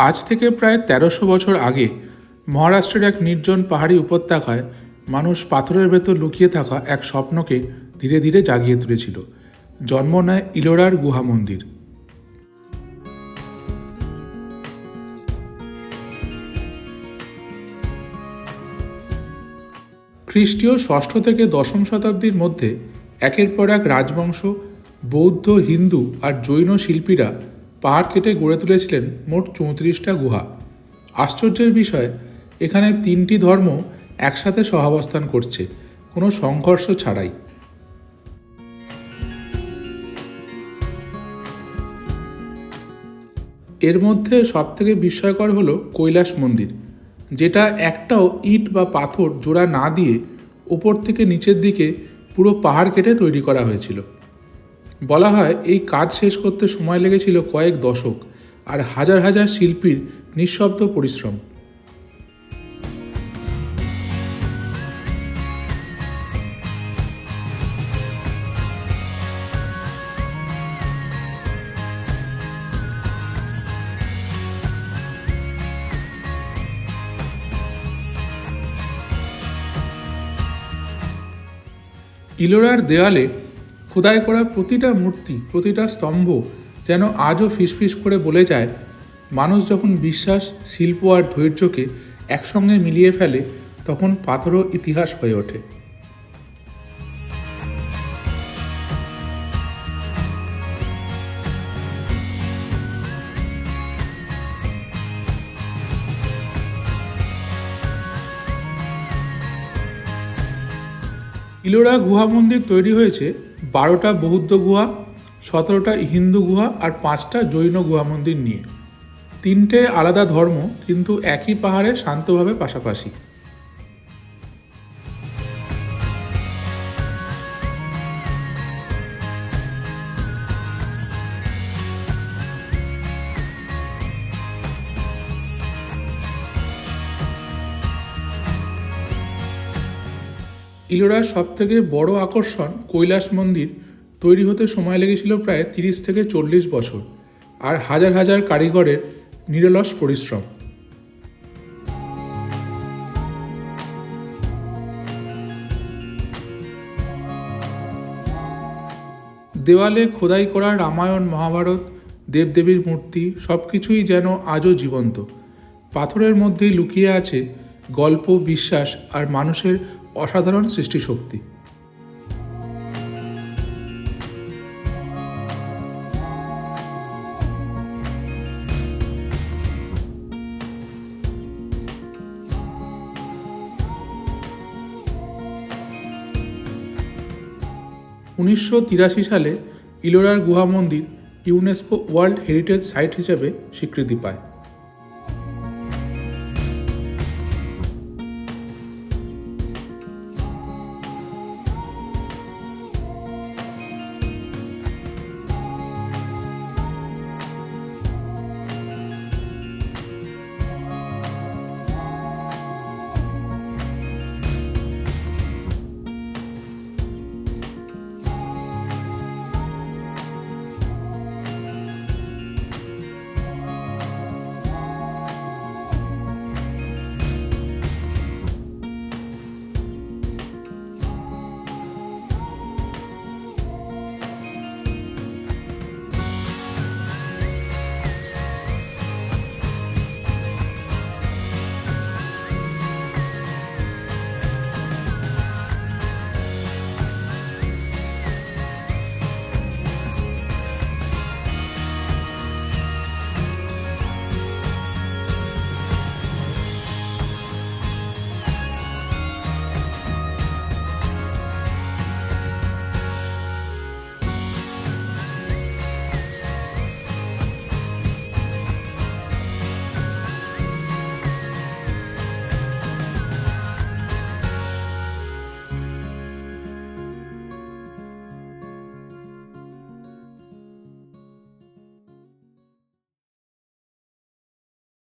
আজ থেকে প্রায় ১৩০০ বছর আগে মহারাষ্ট্রের এক নির্জন পাহাড়ি উপত্যকায় মানুষ পাথরের ভেতর লুকিয়ে থাকা এক স্বপ্নকে ধীরে ধীরে জাগিয়ে তুলেছিল। জন্ম নেয় ইলোরার গুহা মন্দির। খ্রিস্টীয় ষষ্ঠ থেকে দশম শতাব্দীর মধ্যে একের পর এক রাজবংশ, বৌদ্ধ, হিন্দু আর জৈন শিল্পীরা পাহাড় কেটে গড়ে তুলেছিলেন মোট ৩৪টা গুহা। আশ্চর্যের বিষয়, এখানে 3টি ধর্ম একসাথে সহাবস্থান করছে, কোনো সংঘর্ষ ছাড়াই। এর মধ্যে সবথেকে বিস্ময়কর হলো কৈলাস মন্দির, যেটা একটাও ইট বা পাথর জোড়া না দিয়ে ওপর থেকে নিচের দিকে পুরো পাহাড় কেটে তৈরি করা হয়েছিল। বলা হয় এই কাজ শেষ করতে সময় লেগেছিল কয়েক দশক আর হাজার হাজার শিল্পীর নিঃশব্দ পরিশ্রম। ইলোরার দেয়ালে খোদাই করা প্রতিটা মূর্তি, প্রতিটা স্তম্ভ যেন আজও ফিসফিস করে বলে যায়, মানুষ যখন বিশ্বাস, শিল্প আর ধৈর্যকে একসঙ্গে মিলিয়ে ফেলে তখন পাথরও ইতিহাস হয়ে ওঠে। ইলোরা গুহা মন্দির তৈরি হয়েছে 12টা বৌদ্ধ গুহা, 17টা হিন্দু গুহা আর 5টা জৈন গুহা মন্দির নিয়ে। 3টে আলাদা ধর্ম, কিন্তু একই পাহাড়ে শান্তভাবে পাশাপাশি। ইলোরার সবথেকে বড় আকর্ষণ কৈলাস মন্দির। তৈরি হতে সময় লেগেছিল প্রায় 30 থেকে 40 বছর আর হাজার হাজার কারিগরের নিরলস পরিশ্রম। দেওয়ালে খোদাই করা রামায়ণ, মহাভারত, দেবদেবীর মূর্তি সব কিছুই যেন আজও জীবন্ত। পাথরের মধ্যেই লুকিয়ে আছে গল্প, বিশ্বাস আর মানুষের অসাধারণ সৃষ্টিশক্তি। '83 সালে ইলোরার গুহা মন্দির ইউনেস্কো ওয়ার্ল্ড হেরিটেজ সাইট হিসেবে স্বীকৃতি পায়।